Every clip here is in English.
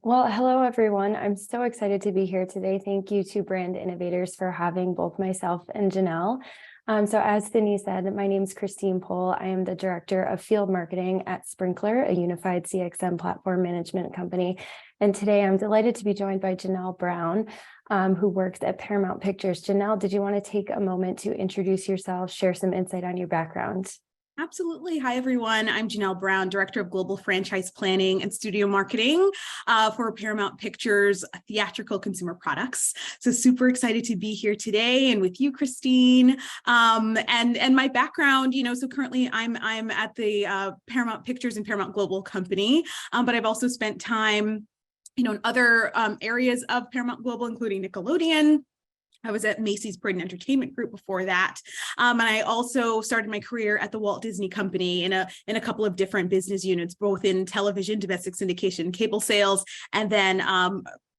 Well, hello, everyone. I'm so excited to be here today. Thank you to Brand Innovators for having both myself and Jonelle. So as Cindy said, my name is Christine Pohl. I am the Director of Field Marketing at Sprinklr, a unified CXM platform management company. And today I'm delighted to be joined by Jonelle Brown, who works at Paramount Pictures. Jonelle, did you want to take a moment to introduce yourself, share some insight on your background? Absolutely. Hi, everyone. I'm Jonelle Brown, Director of Global Franchise Planning and Studio Marketing for Paramount Pictures Theatrical Consumer Products. So super excited to be here today and with you, Christine. And my background, so currently I'm at the Paramount Pictures and Paramount Global company, but I've also spent time, in other areas of Paramount Global, including Nickelodeon. I was at Macy's Brand Entertainment Group before that. And I also started my career at the Walt Disney Company in a couple of different business units, both in television, domestic syndication, cable sales, and then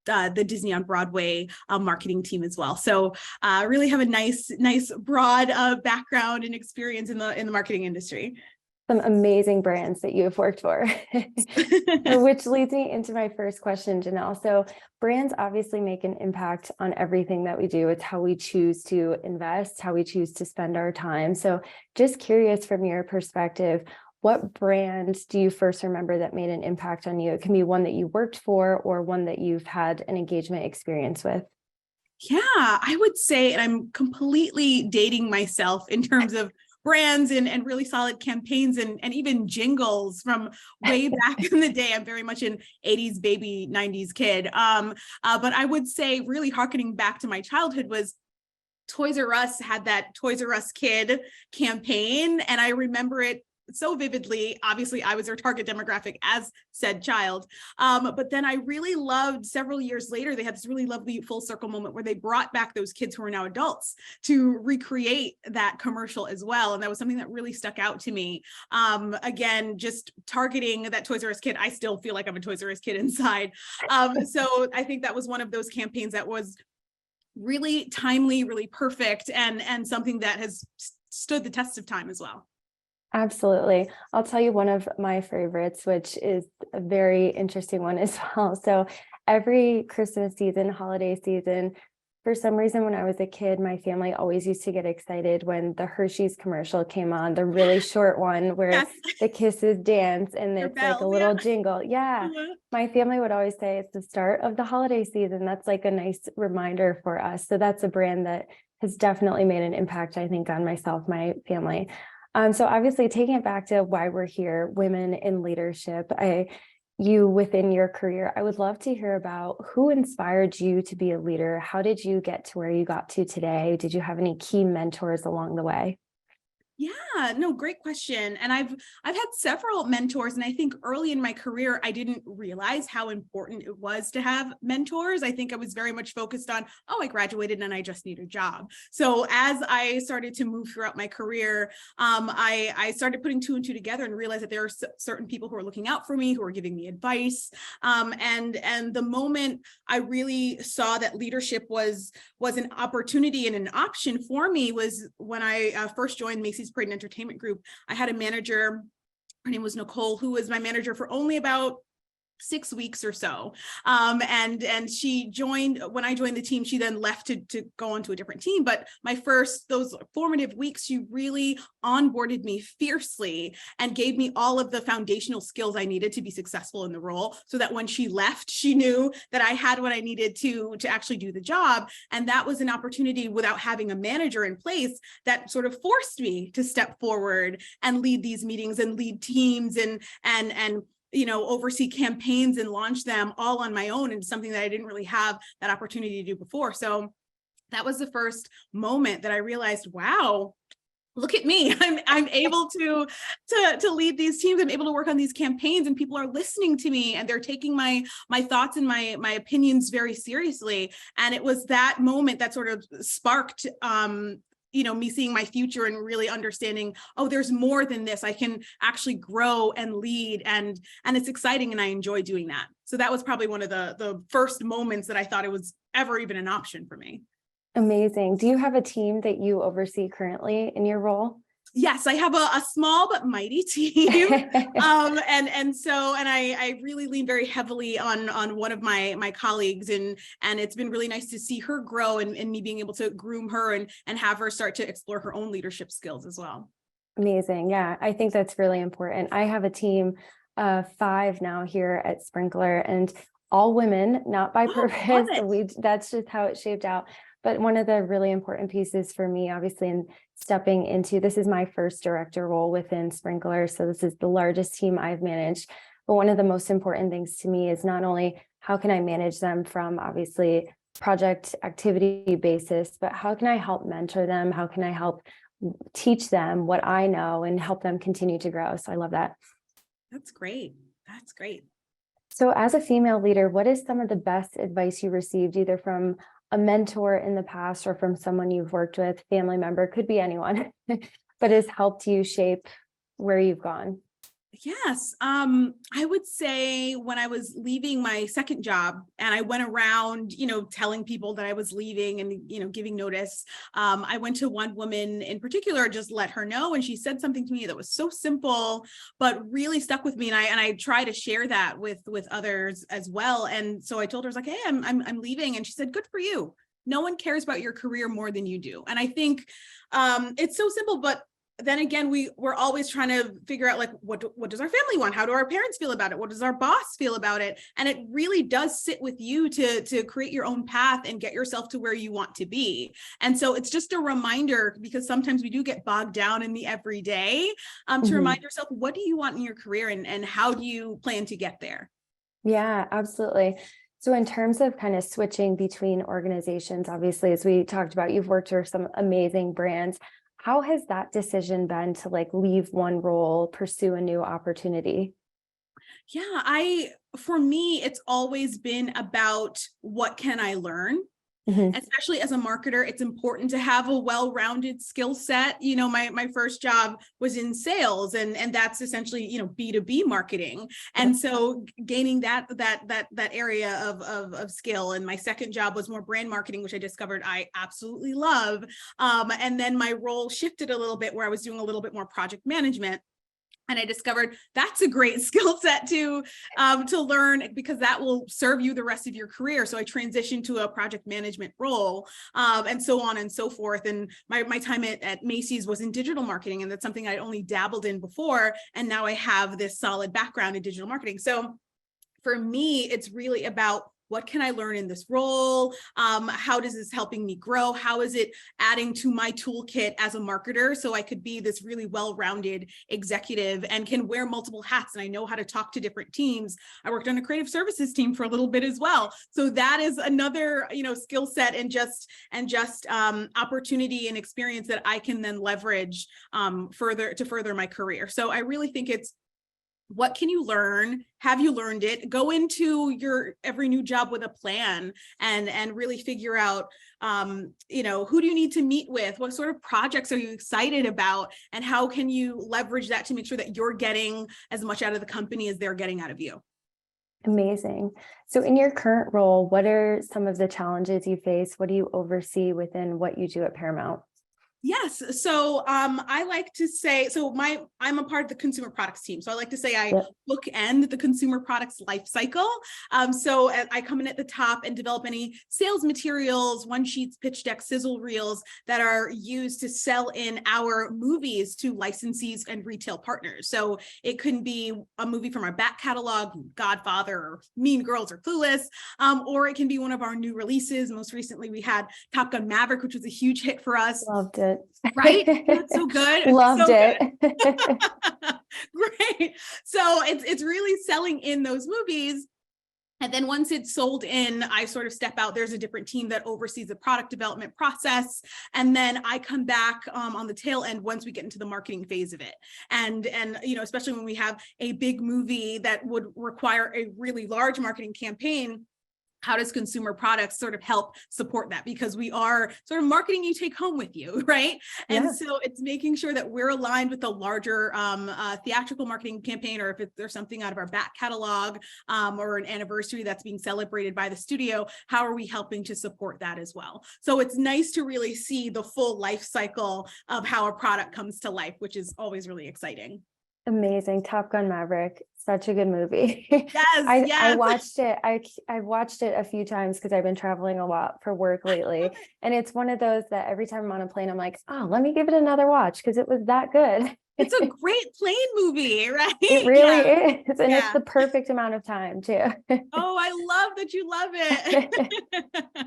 the Disney on Broadway marketing team as well. So really have a nice broad background and experience in the marketing industry. Some amazing brands that you have worked for, which leads me into my first question, Jonelle. So brands obviously make an impact on everything that we do. It's how we choose to invest, how we choose to spend our time. So just curious from your perspective, what brand do you first remember that made an impact on you? It can be one that you worked for or one that you've had an engagement experience with. Yeah, I would say, and I'm completely dating myself in terms of brands and really solid campaigns and even jingles from way back in the day. I'm very much an 80s baby, 90s kid. But I would say really hearkening back to my childhood was Toys R Us had that Toys R Us Kid campaign. And I remember it so vividly. Obviously, I was their target demographic as said child. But then I really loved, several years later, they had this really lovely full circle moment where they brought back those kids who are now adults to recreate that commercial as well. And that was something that really stuck out to me. Again, just targeting that Toys R Us kid. I still feel like I'm a Toys R Us kid inside. So I think that was one of those campaigns that was really timely, really perfect, and something that has stood the test of time as well. Absolutely. I'll tell you one of my favorites, which is a very interesting one as well. So every Christmas season, holiday season, for some reason, when I was a kid, my family always used to get excited when the Hershey's commercial came on, the really short one where Yes. the kisses dance and it's Bells, like a little jingle. Yeah. My family would always say it's the start of the holiday season. That's like a nice reminder for us. So that's a brand that has definitely made an impact, I think, on myself, my family. So obviously taking it back to why we're here, women in leadership, you within your career, I would love to hear about who inspired you to be a leader. How did you get to where you got to today? Did you have any key mentors along the way? Yeah, no, great question. And I've had several mentors, and I think early in my career, I didn't realize how important it was to have mentors. I think I was very much focused on, oh, I graduated and I just need a job. So as I started to move throughout my career, I started putting two and two together and realized that there are certain people who are looking out for me, who are giving me advice. And the moment I really saw that leadership was an opportunity and an option for me was when I first joined Macy's Brand Entertainment Group. I had a manager, her name was Nicole, who was my manager for only about 6 weeks or so. And she joined, when I joined the team, she then left to go on to a different team. But those formative weeks, she really onboarded me fiercely and gave me all of the foundational skills I needed to be successful in the role, so that when she left, she knew that I had what I needed to actually do the job. And that was an opportunity without having a manager in place that sort of forced me to step forward and lead these meetings and lead teams and oversee campaigns and launch them all on my own, and something that I didn't really have that opportunity to do before. So that was the first moment that I realized, wow, look at me. I'm able to lead these teams. I'm able to work on these campaigns, and people are listening to me, and they're taking my thoughts and my opinions very seriously. And it was that moment that sort of sparked me seeing my future and really understanding, oh, there's more than this. I can actually grow and lead, and it's exciting, and I enjoy doing that. So that was probably one of the first moments that I thought it was ever even an option for me. Amazing. Do you have a team that you oversee currently in your role? Yes, I have a small but mighty team. And I really lean very heavily on one of my colleagues, and it's been really nice to see her grow, and me being able to groom her and have her start to explore her own leadership skills as well. Amazing. Yeah, I think that's really important. I have a team of 5 now here at Sprinklr, and all women, not by Oh, purpose. love it. That's just how it shaped out. But one of the really important pieces for me, obviously, in stepping into this is my first director role within Sprinklr. So this is the largest team I've managed. But one of the most important things to me is not only how can I manage them from obviously project activity basis, but how can I help mentor them? How can I help teach them what I know and help them continue to grow? So I love that. That's great. That's great. So as a female leader, what is some of the best advice you received either from a mentor in the past or from someone you've worked with, family member, could be anyone, but has helped you shape where you've gone? Yes. I would say when I was leaving my second job and I went around, telling people that I was leaving and, giving notice, I went to one woman in particular, just let her know. And she said something to me that was so simple, but really stuck with me. And I try to share that with others as well. And so I told her, I was like, hey, I'm leaving. And she said, good for you. No one cares about your career more than you do. And I think it's so simple, but then again, we're always trying to figure out, like, what does our family want? How do our parents feel about it? What does our boss feel about it? And it really does sit with you to create your own path and get yourself to where you want to be. And so it's just a reminder, because sometimes we do get bogged down in the everyday, to remind yourself, what do you want in your career, and how do you plan to get there? Yeah, absolutely. So in terms of kind of switching between organizations, obviously, as we talked about, you've worked for some amazing brands. How has that decision been to leave one role, pursue a new opportunity? Yeah, for me, it's always been about what can I learn? Mhm. Especially as a marketer, it's important to have a well-rounded skill set. My first job was in sales, and that's essentially, B2B marketing. And so gaining that area of skill. And my second job was more brand marketing, which I discovered I absolutely love. And then my role shifted a little bit, where I was doing a little bit more project management. And I discovered that's a great skill set to learn, because that will serve you the rest of your career. So I transitioned to a project management role, and so on and so forth. And my time at Macy's was in digital marketing, and that's something I'd only dabbled in before. And now I have this solid background in digital marketing. So for me, it's really about, what can I learn in this role? How does this helping me grow? How is it adding to my toolkit as a marketer, so I could be this really well-rounded executive and can wear multiple hats, and I know how to talk to different teams. I worked on a creative services team for a little bit as well. So that is another, skill set and just opportunity and experience that I can then leverage further my career. So I really think it's, what can you learn? Have you learned it? Go into your every new job with a plan, and really figure out, who do you need to meet with? What sort of projects are you excited about? And how can you leverage that to make sure that you're getting as much out of the company as they're getting out of you? Amazing. So in your current role, what are some of the challenges you face? What do you oversee within what you do at Paramount? Yes. So I like to say, I'm a part of the consumer products team. So I like to say I bookend the consumer products life cycle. So I come in at the top and develop any sales materials, one sheets, pitch decks, sizzle reels that are used to sell in our movies to licensees and retail partners. So it can be a movie from our back catalog, Godfather, or Mean Girls, or Clueless, or it can be one of our new releases. Most recently, we had Top Gun Maverick, which was a huge hit for us. Loved it. Right? It's so good. Loved so it. Great. So it's really selling in those movies. And then once it's sold in, I sort of step out. There's a different team that oversees the product development process. And then I come back on the tail end once we get into the marketing phase of it. And especially when we have a big movie that would require a really large marketing campaign, how does consumer products sort of help support that? Because we are sort of marketing you take home with you, right? And so it's making sure that we're aligned with the larger theatrical marketing campaign, or if there's something out of our back catalog or an anniversary that's being celebrated by the studio, how are we helping to support that as well? So it's nice to really see the full life cycle of how a product comes to life, which is always really exciting. Amazing. Top Gun Maverick, such a good movie. Yes, I watched it. I've watched it a few times because I've been traveling a lot for work lately. And it's one of those that every time I'm on a plane, I'm like, oh, let me give it another watch because it was that good. It's a great plane movie, right? It really is. And it's the perfect amount of time too. Oh, I love that you love it.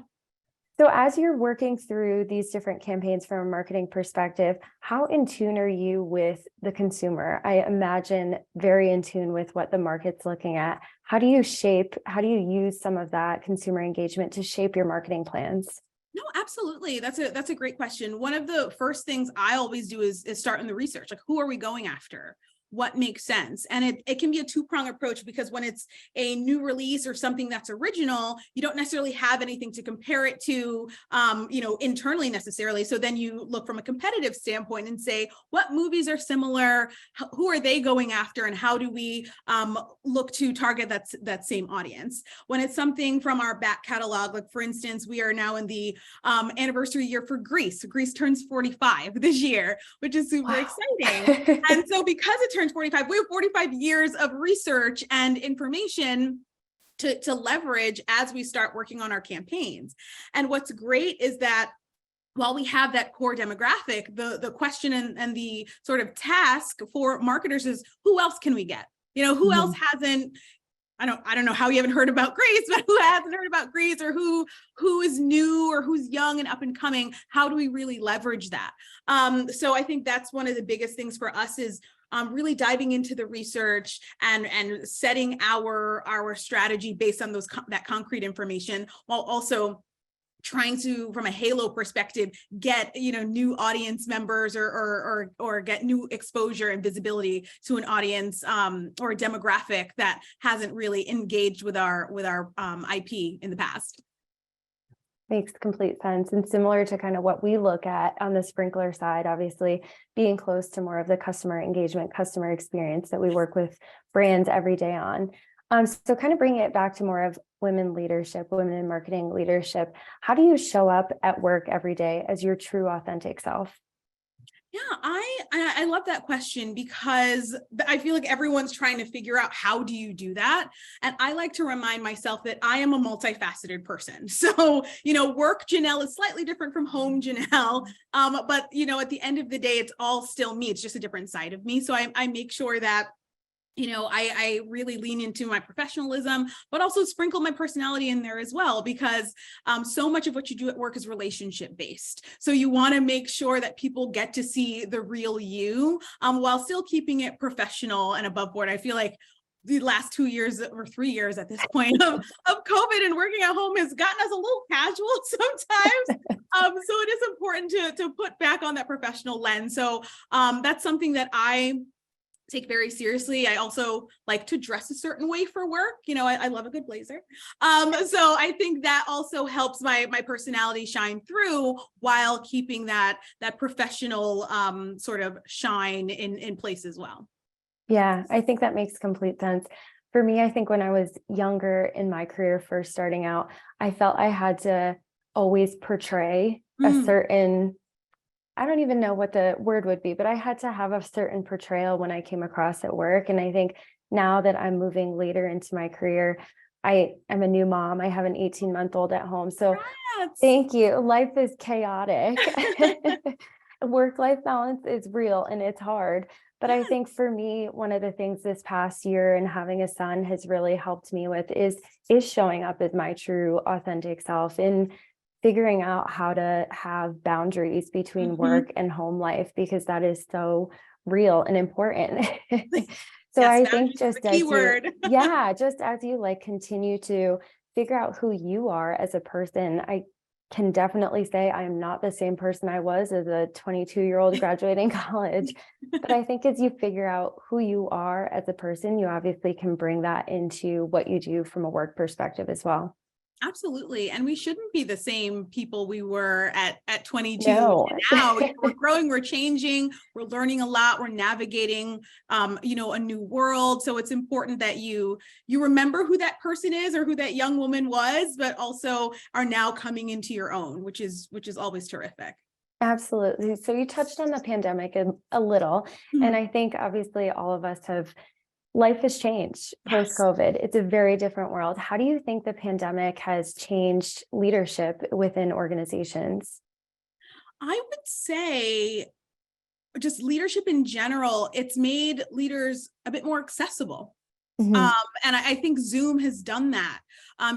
So as you're working through these different campaigns from a marketing perspective, how in tune are you with the consumer? I imagine very in tune with what the market's looking at. How do you use some of that consumer engagement to shape your marketing plans? No, absolutely. That's a great question. One of the first things I always do is start in the research. Like, who are we going after? What makes sense? And it can be a two-prong approach, because when it's a new release or something that's original, you don't necessarily have anything to compare it to, internally necessarily. So then you look from a competitive standpoint and say, what movies are similar? Who are they going after? And how do we look to target that same audience? When it's something from our back catalog, like for instance, we are now in the anniversary year for Grease. Grease turns 45 this year, which is super exciting. And so because it turns 45, we have 45 years of research and information to leverage as we start working on our campaigns. And what's great is that while we have that core demographic, the question and the sort of task for marketers is, who else can we get? Who else hasn't, I don't know how you haven't heard about Grease, but who hasn't heard about Grease, or who is new or who's young and up and coming? How do we really leverage that? So I think that's one of the biggest things for us is really diving into the research and setting our strategy based on that concrete information, while also trying to, from a halo perspective, get new audience members or get new exposure and visibility to an audience or a demographic that hasn't really engaged with our IP in the past. Makes complete sense. And similar to kind of what we look at on the Sprinklr side, obviously being close to more of the customer engagement, customer experience that we work with brands every day on. So kind of bringing it back to more of women leadership, women in marketing leadership, how do you show up at work every day as your true authentic self? Yeah, I love that question, because I feel like everyone's trying to figure out, how do you do that? And I like to remind myself that I am a multifaceted person. So, work Jonelle is slightly different from home Jonelle. But, at the end of the day, it's all still me. It's just a different side of me. So I make sure that I really lean into my professionalism, but also sprinkle my personality in there as well, because so much of what you do at work is relationship based. So you want to make sure that people get to see the real you while still keeping it professional and above board. I feel like the last 2 years or 3 years at this point of COVID and working at home has gotten us a little casual sometimes. So it is important to put back on that professional lens. So that's something that I take very seriously. I also like to dress a certain way for work. I love a good blazer. So I think that also helps my personality shine through while keeping that professional sort of shine in place as well. Yeah, I think that makes complete sense. For me, I think when I was younger in my career, first starting out, I felt I had to always portray a certain, I don't even know what the word would be, but I had to have a certain portrayal when I came across at work. And I think now that I'm moving later into my career, I'm a new mom. I have an 18-month-old at home. So thank you. Life is chaotic. Work-life balance is real and it's hard. But I think for me, one of the things this past year and having a son has really helped me with is showing up as my true authentic self and figuring out how to have boundaries between work and home life, because that is so real and important. So I think just as you continue to figure out who you are as a person, I can definitely say I am not the same person I was as a 22-year-old graduating college. But I think as you figure out who you are as a person, you obviously can bring that into what you do from a work perspective as well. Absolutely. And we shouldn't be the same people we were at 22 No. to now. We're growing, we're changing, we're learning a lot, we're navigating a new world. So it's important that you remember who that person is or who that young woman was, but also are now coming into your own, which is always terrific. Absolutely. So you touched on the pandemic a little, and Mhm. I think obviously all of us have life has changed Yes. post-COVID. It's a very different world. How do you think the pandemic has changed leadership within organizations? I would say just leadership in general, it's made leaders a bit more accessible. Um, Mhm. and I think Zoom has done that,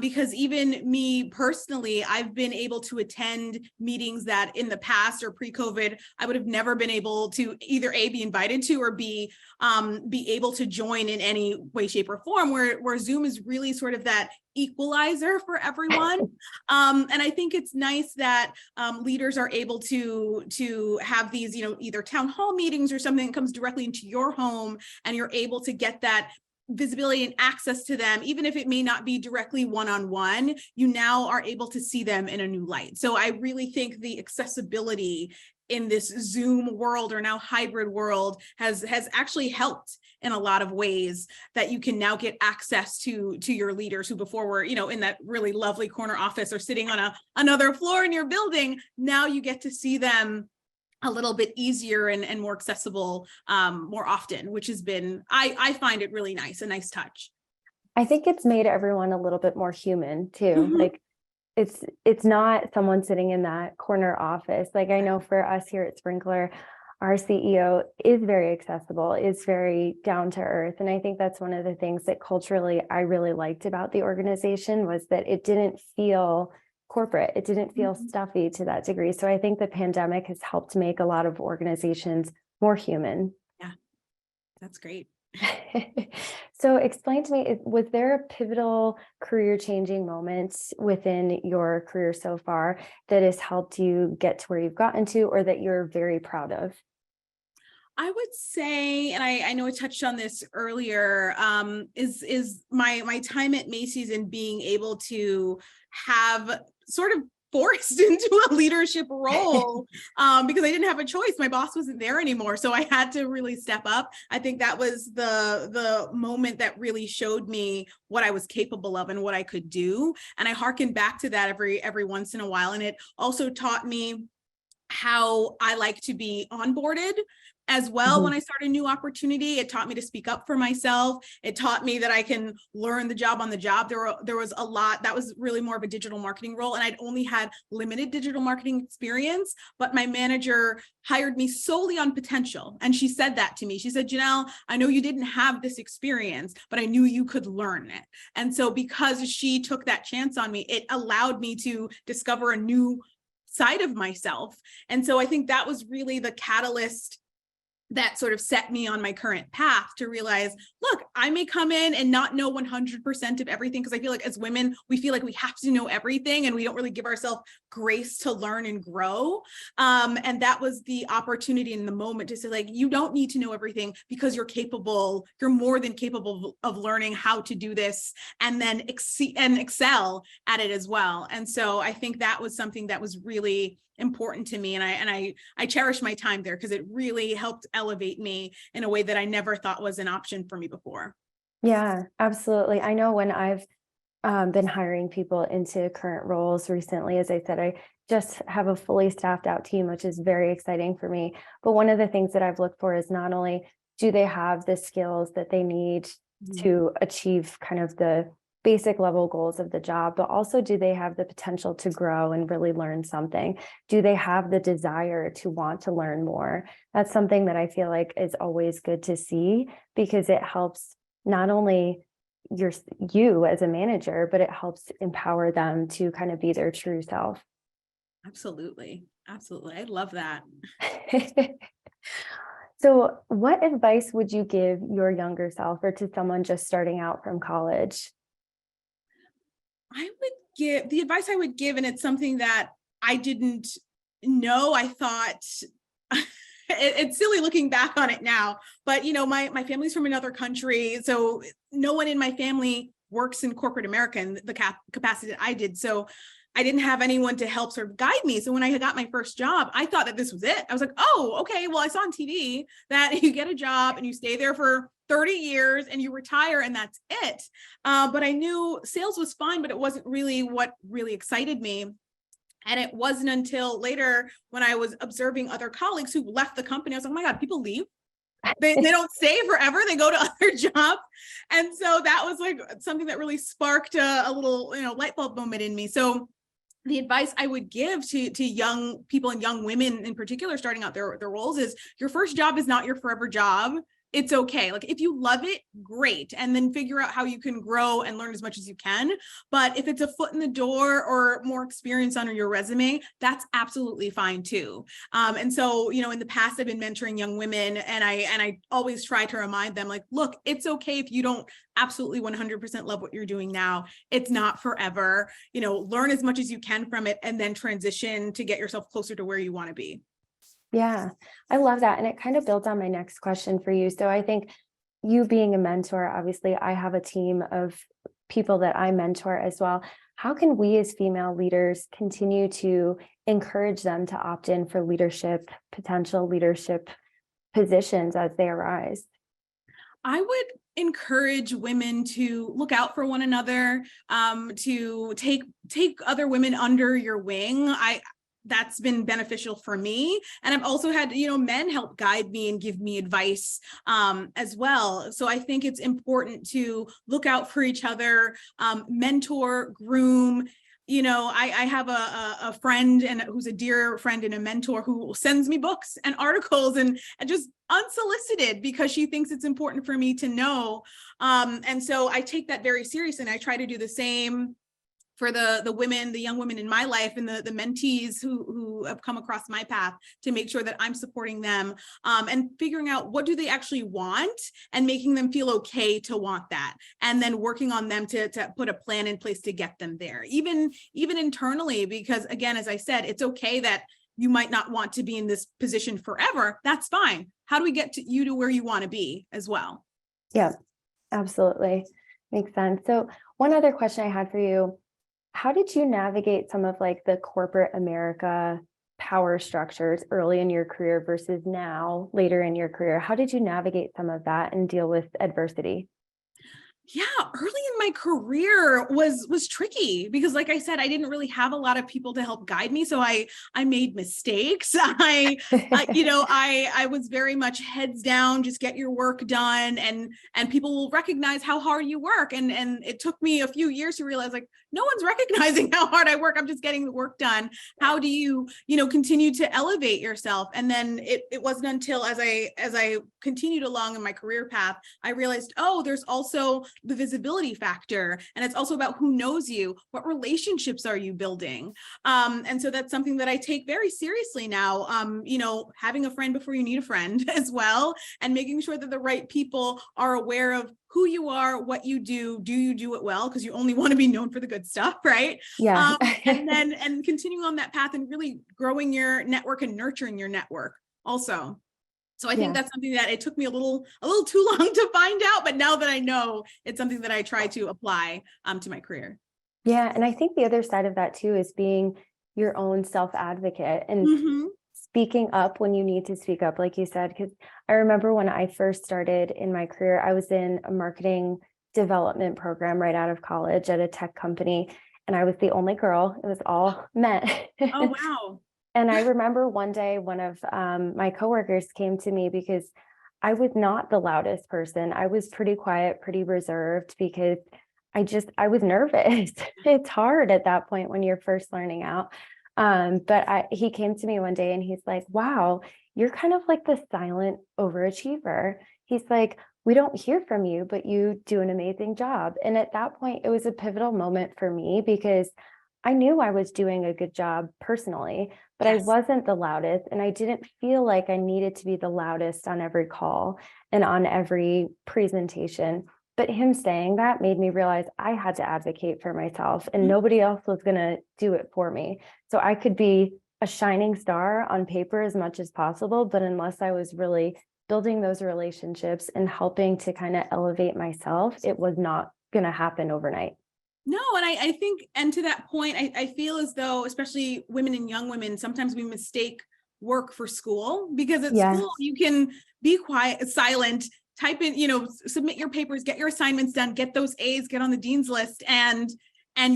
because even me personally, I've been able to attend meetings that in the past or pre-COVID, I would have never been able to either A, be invited to, or be able to join in any way, shape, or form, where Zoom is really sort of that equalizer for everyone. And I think it's nice that leaders are able to have these, either town hall meetings or something that comes directly into your home, and you're able to get that visibility and access to them, even if it may not be directly one-on-one, you now are able to see them in a new light. So I really think the accessibility in this Zoom world, or now hybrid world, has actually helped in a lot of ways, that you can now get access to your leaders who before were, in that really lovely corner office or sitting on another floor in your building. Now you get to see them a little bit easier and more accessible more often, which has been, I find it really nice, a nice touch. I think it's made everyone a little bit more human too. Mhm. Like it's not someone sitting in that corner office. Like I know for us here at Sprinklr, our CEO is very accessible, is very down to earth. And I think that's one of the things that culturally I really liked about the organization, was that it didn't feel corporate. It didn't feel Mhm. stuffy to that degree. So I think the pandemic has helped make a lot of organizations more human. Yeah, that's great. So explain to me, was there a pivotal career changing moment within your career so far that has helped you get to where you've gotten to, or that you're very proud of? I would say, and I know I touched on this earlier, is my time at Macy's and being able to have sort of forced into a leadership role, because I didn't have a choice. My boss wasn't there anymore, so I had to really step up. I think that was the moment that really showed me what I was capable of and what I could do, and I harken back to that every once in a while. And it also taught me how I like to be onboarded as well. When Mhm. I start a new opportunity, it taught me to speak up for myself. It taught me that I can learn the job on the job. There was a lot that was really more of a digital marketing role, and I'd only had limited digital marketing experience, but my manager hired me solely on potential. And she said that to me. She said, Jonelle, I know you didn't have this experience, but I knew you could learn it. And so because she took that chance on me, it allowed me to discover a new side of myself. And so I think that was really the catalyst that sort of set me on my current path to realize, look, I may come in and not know 100% of everything, because I feel like as women, we feel like we have to know everything and we don't really give ourselves grace to learn and grow. And that was the opportunity in the moment to say, like, you don't need to know everything, because you're capable, you're more than capable of learning how to do this and then excel at it as well. And so I think that was something that was really important to me. And I cherish my time there, because it really helped elevate me in a way that I never thought was an option for me before. Yeah, absolutely. I know when I've been hiring people into current roles recently, as I said, I just have a fully staffed out team, which is very exciting for me. But one of the things that I've looked for is not only do they have the skills that they need Mhm. to achieve kind of the basic level goals of the job, but also do they have the potential to grow and really learn something? Do they have the desire to want to learn more? That's something that I feel like is always good to see, because it helps not only your you as a manager, but it helps empower them to kind of be their true self. Absolutely. Absolutely. I love that. So, what advice would you give your younger self, or to someone just starting out from college? I would give the advice I would give, and it's something that I didn't know. I thought it's silly looking back on it now, but my family's from another country, so no one in my family works in corporate America in the capacity that I did. So I didn't have anyone to help sort of guide me. So when I got my first job, I thought that this was it. I was like, oh, okay, well, I saw on TV that you get a job and you stay there for 30 years and you retire and that's it. But I knew sales was fine, but it wasn't really what really excited me. And it wasn't until later when I was observing other colleagues who left the company, I was like, oh my God, people leave. They don't stay forever. They go to other jobs. And so that was like something that really sparked a little, light bulb moment in me. So the advice I would give to young people and young women in particular, starting out their roles, is your first job is not your forever job. It's okay. Like if you love it, great. And then figure out how you can grow and learn as much as you can. But if it's a foot in the door or more experience on your resume, that's absolutely fine too. And so, in the past, I've been mentoring young women and I always try to remind them like, look, it's okay if you don't absolutely 100% love what you're doing now. It's not forever. Learn as much as you can from it and then transition to get yourself closer to where you want to be. Yeah, I love that. And it kind of builds on my next question for you. So I think you being a mentor, obviously I have a team of people that I mentor as well. How can we as female leaders continue to encourage them to opt in for potential leadership positions as they arise? I would encourage women to look out for one another, to take other women under your wing. That's been beneficial for me. And I've also had, men help guide me and give me advice as well. So I think it's important to look out for each other, mentor, groom. I have a friend and who's a dear friend and a mentor who sends me books and articles and just unsolicited because she thinks it's important for me to know. And so I take that very seriously and I try to do the same for the women, the young women in my life and the mentees who have come across my path to make sure that I'm supporting them and figuring out what do they actually want and making them feel okay to want that. And then working on them to put a plan in place to get them there, even internally, because again, as I said, it's okay that you might not want to be in this position forever. That's fine. How do we get you to where you want to be as well? Yeah, absolutely. Makes sense. So one other question I had for you, how did you navigate some of like the corporate America power structures early in your career versus now later in your career? How did you navigate some of that and deal with adversity? Yeah, early in my career was tricky because, like I said, I didn't really have a lot of people to help guide me. So I made mistakes. I was very much heads down, just get your work done, and people will recognize how hard you work. And it took me a few years to realize like no one's recognizing how hard I work. I'm just getting the work done. How do you continue to elevate yourself? And then it wasn't until as I continued along in my career path, I realized, oh, there's also the visibility factor. And it's also about who knows you, what relationships are you building? And so that's something that I take very seriously now, having a friend before you need a friend as well, and making sure that the right people are aware of who you are, what you do you do it well? Because you only want to be known for the good stuff, right? Yeah. And continuing on that path and really growing your network and nurturing your network also. So I think that's something that it took me a little too long to find out, but now that I know, it's something that I try to apply to my career. Yeah. And I think the other side of that too is being your own self-advocate and speaking up when you need to speak up, like you said, because I remember when I first started in my career, I was in a marketing development program right out of college at a tech company, and I was the only girl. It was all men. Oh, wow. And I remember one day, one of my coworkers came to me because I was not the loudest person. I was pretty quiet, pretty reserved because I was nervous. It's hard at that point when you're first learning out. But he came to me one day and he's like, wow, you're kind of like the silent overachiever. He's like, we don't hear from you, but you do an amazing job. And at that point, it was a pivotal moment for me because I knew I was doing a good job personally, but I wasn't the loudest. And I didn't feel like I needed to be the loudest on every call and on every presentation. But him saying that made me realize I had to advocate for myself and nobody else was going to do it for me. So I could be a shining star on paper as much as possible, but unless I was really building those relationships and helping to kind of elevate myself, it was not going to happen overnight. No, and I think, and to that point, I feel as though, especially women and young women, sometimes we mistake work for school, because at Yes. school you can be quiet, silent, type in, submit your papers, get your assignments done, get those A's, get on the dean's list, and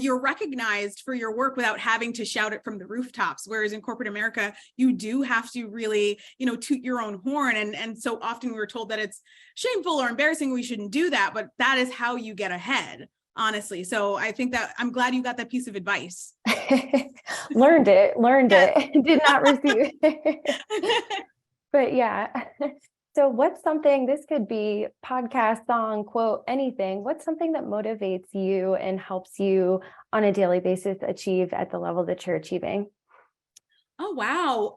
you're recognized for your work without having to shout it from the rooftops. Whereas in corporate America, you do have to really, toot your own horn. And so often we're told that it's shameful or embarrassing, we shouldn't do that, but that is how you get ahead, honestly. So I think that I'm glad you got that piece of advice. learned it, Yes. did not receive it. But yeah. So what's something, this could be podcast, song, quote, anything. What's something that motivates you and helps you on a daily basis achieve at the level that you're achieving? Oh, wow.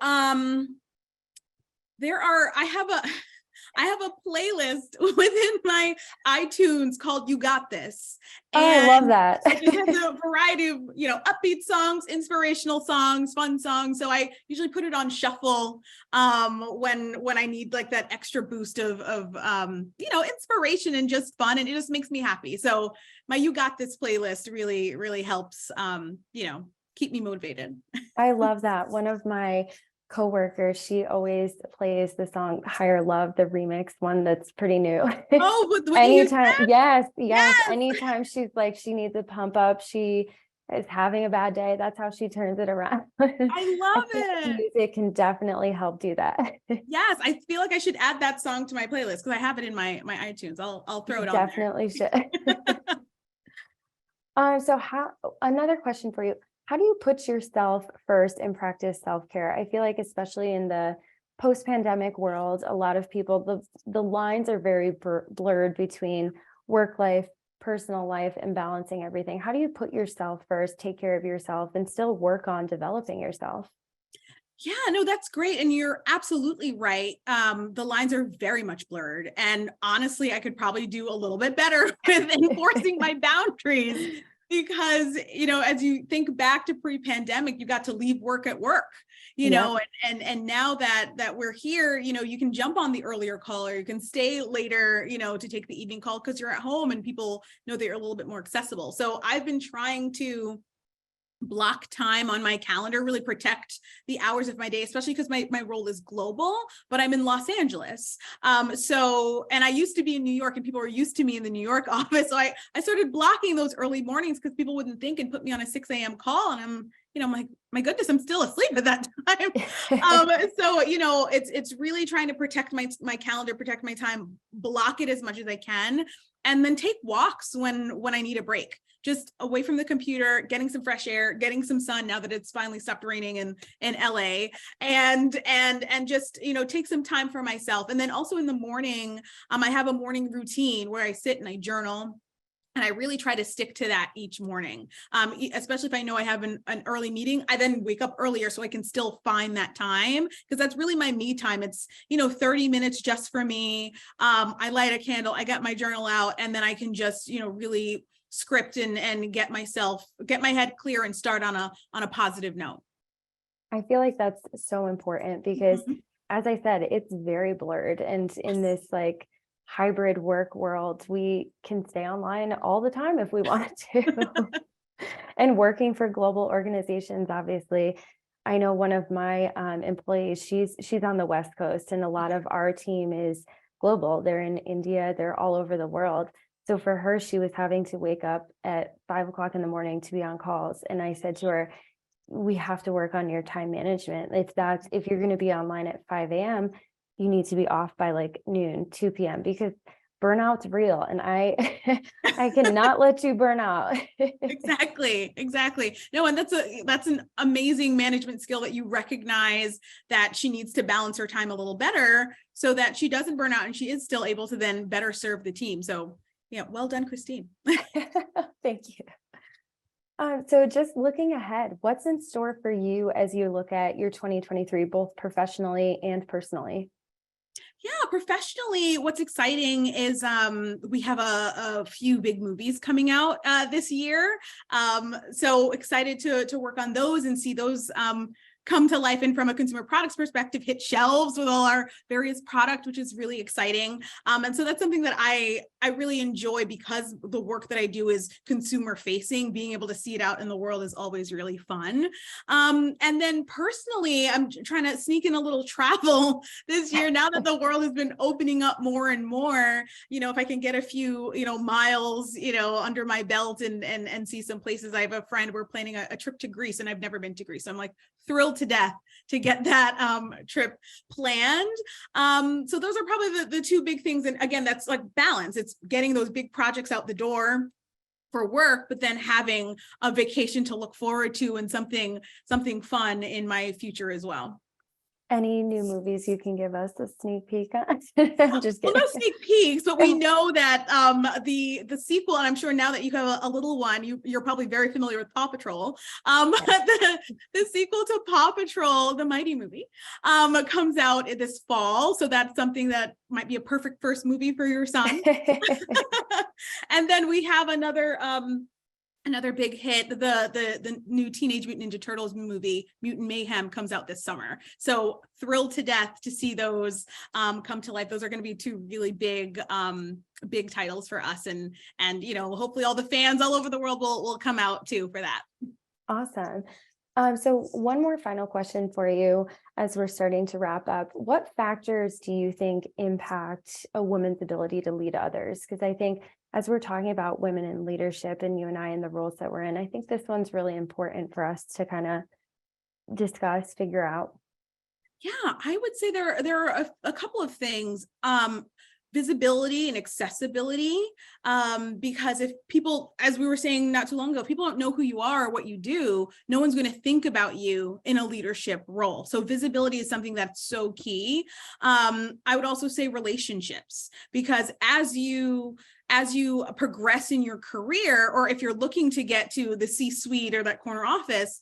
I have a playlist within my iTunes called You Got This. And I love that. It has a variety of, upbeat songs, inspirational songs, fun songs. So I usually put it on shuffle when I need like that extra boost of inspiration and just fun, and it just makes me happy. So my You Got This playlist really, really helps keep me motivated. I love that. One of my coworkers, she always plays the song Higher Love, the remix one that's pretty new. Oh, with anytime, yes. Anytime she's like, she needs a pump up, she is having a bad day, that's how she turns it around. I love it. Music can definitely help do that. Yes, I feel like I should add that song to my playlist because I have it in my iTunes. I'll throw it on there. Definitely should. So another question for you. How do you put yourself first and practice self-care? I feel like, especially in the post-pandemic world, a lot of people, the lines are very blurred between work life, personal life, and balancing everything. How do you put yourself first, take care of yourself, and still work on developing yourself? Yeah, no, that's great. And you're absolutely right. The lines are very much blurred. And honestly, I could probably do a little bit better with enforcing my boundaries. Because, as you think back to pre-pandemic, you got to leave work at work, and now that we're here, you can jump on the earlier call, or you can stay later, to take the evening call because you're at home and people know that you're a little bit more accessible. So I've been trying to block time on my calendar, really protect the hours of my day, especially because my role is global, but I'm in Los Angeles. And I used to be in New York, and people were used to me in the New York office. So I started blocking those early mornings because people wouldn't think and put me on a 6 a.m. call. And I'm like, my goodness, I'm still asleep at that time. So, it's really trying to protect my calendar, protect my time, block it as much as I can, and then take walks when I need a break. Just away from the computer, getting some fresh air, getting some sun now that it's finally stopped raining in LA, and just, take some time for myself. And then also in the morning, I have a morning routine where I sit and I journal. And I really try to stick to that each morning, especially if I know I have an early meeting. I then wake up earlier so I can still find that time, because that's really my me time. It's, 30 minutes just for me. I light a candle, I get my journal out, and then I can just, really script and get my head clear and start on a positive note. I feel like that's so important because, as I said, it's very blurred. And in this like hybrid work world, we can stay online all the time if we wanted to. And working for global organizations, obviously, I know one of my employees, she's on the West Coast, and a lot of our team is global. They're in India, they're all over the world. So for her, she was having to wake up at 5 o'clock in the morning to be on calls. And I said to her, we have to work on your time management. If you're going to be online at 5 a.m., you need to be off by like noon, 2 p.m. because burnout's real. And I cannot let you burn out. Exactly. No, and that's an amazing management skill, that you recognize that she needs to balance her time a little better so that she doesn't burn out and she is still able to then better serve the team. So yeah, well done, Christine. Thank you. So just looking ahead, what's in store for you as you look at your 2023, both professionally and personally? Yeah, professionally, what's exciting is we have a few big movies coming out this year. So excited to work on those and see those come to life, and from a consumer products perspective, hit shelves with all our various product, which is really exciting. And so that's something that I I really enjoy, because the work that I do is consumer facing, being able to see it out in the world is always really fun. And then personally, I'm trying to sneak in a little travel this year, now that the world has been opening up more and more. If I can get a few, miles, under my belt and see some places. I have a friend, we're planning a trip to Greece, and I've never been to Greece. So I'm like thrilled to death to get that trip planned. So those are probably the two big things. And again, that's like balance. It's getting those big projects out the door for work, but then having a vacation to look forward to and something fun in my future as well. Any new movies you can give us a sneak peek on? I'm just Well, kidding. no sneak peeks, but we know that the sequel, and I'm sure now that you have a little one, you're probably very familiar with Paw Patrol. The sequel to Paw Patrol, the Mighty movie, comes out this fall. So that's something that might be a perfect first movie for your son. And then we have another big hit, the new Teenage Mutant Ninja Turtles movie, Mutant Mayhem, comes out this summer. So thrilled to death to see those come to life. Those are going to be two really big titles for us, and hopefully all the fans all over the world will come out too for that. Awesome. So one more final question for you as we're starting to wrap up. What factors do you think impact a woman's ability to lead others? Because I think as we're talking about women in leadership, and you and I in the roles that we're in, I think this one's really important for us to kind of discuss, figure out. Yeah, I would say there are a couple of things. Visibility and accessibility, because if people, as we were saying not too long ago, people don't know who you are or what you do, no one's going to think about you in a leadership role. So visibility is something that's so key. I would also say relationships, because as you progress in your career, or if you're looking to get to the C-suite or that corner office,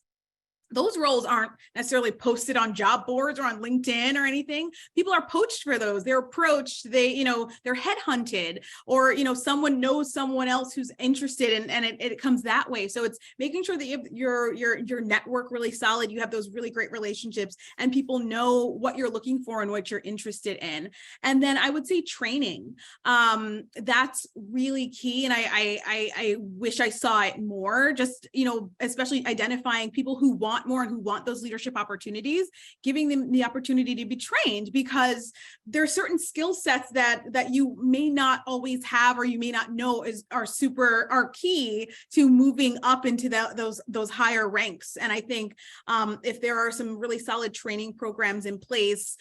those roles aren't necessarily posted on job boards or on LinkedIn or anything. People are poached for those. They're approached, they're headhunted, or, someone knows someone else who's interested, and it comes that way. So it's making sure that you have your network really solid. You have those really great relationships, and people know what you're looking for and what you're interested in. And then I would say training. That's really key. And I wish I saw it more, just, especially identifying people who want more and who want those leadership opportunities, giving them the opportunity to be trained, because there are certain skill sets that you may not always have, or you may not know are key to moving up into those higher ranks. And I think if there are some really solid training programs in place,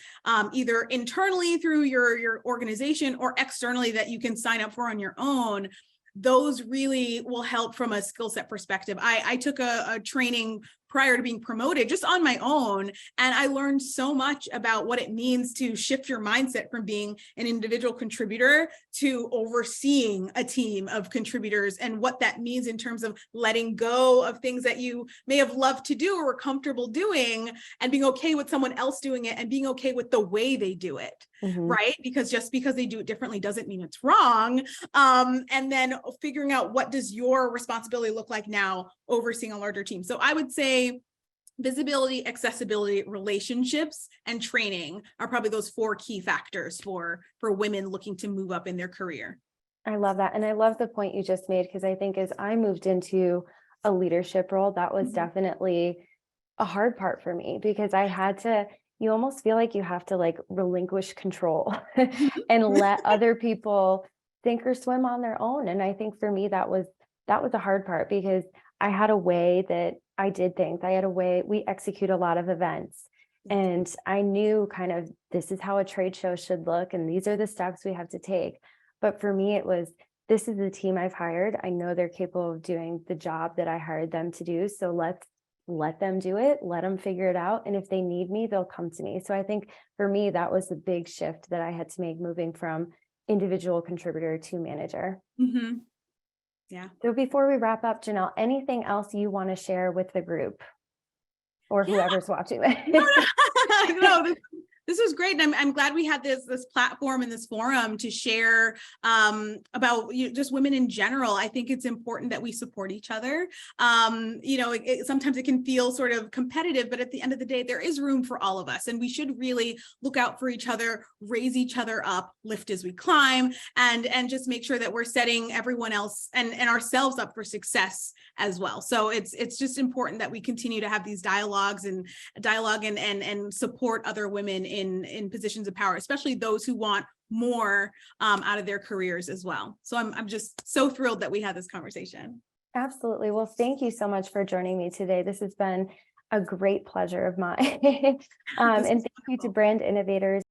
either internally through your organization or externally that you can sign up for on your own, those really will help from a skill set perspective. I took a training prior to being promoted just on my own, and I learned so much about what it means to shift your mindset from being an individual contributor to overseeing a team of contributors, and what that means in terms of letting go of things that you may have loved to do or were comfortable doing, and being okay with someone else doing it, and being okay with the way they do it. Right? Because just because they do it differently doesn't mean it's wrong. And then figuring out, what does your responsibility look like now overseeing a larger team? So I would say visibility, accessibility, relationships, and training are probably those 4 key factors for women looking to move up in their career. I love that. And I love the point you just made, because I think as I moved into a leadership role, that was definitely a hard part for me, because I had to, you almost feel like you have to like relinquish control and let other people sink or swim on their own. And I think for me, that was the hard part, because I had a way that I did things. I had a way, we execute a lot of events, and I knew kind of, this is how a trade show should look, and these are the steps we have to take. But for me, it was, this is the team I've hired. I know they're capable of doing the job that I hired them to do. So let's let them do it, let them figure it out. And if they need me, they'll come to me. So I think for me, that was the big shift that I had to make, moving from individual contributor to manager. Yeah. So before we wrap up, Jonelle, anything else you want to share with the group or whoever's watching this? No, This was great. And I'm glad we had this platform and this forum to share about just women in general. I think it's important that we support each other. Sometimes it can feel sort of competitive, but at the end of the day, there is room for all of us. And we should really look out for each other, raise each other up, lift as we climb, and just make sure that we're setting everyone else and ourselves up for success as well. So it's just important that we continue to have these dialogue and support other women in positions of power, especially those who want more out of their careers as well. So I'm just so thrilled that we had this conversation. Absolutely. Well, thank you so much for joining me today. This has been a great pleasure of mine. And thank you to Brand Innovators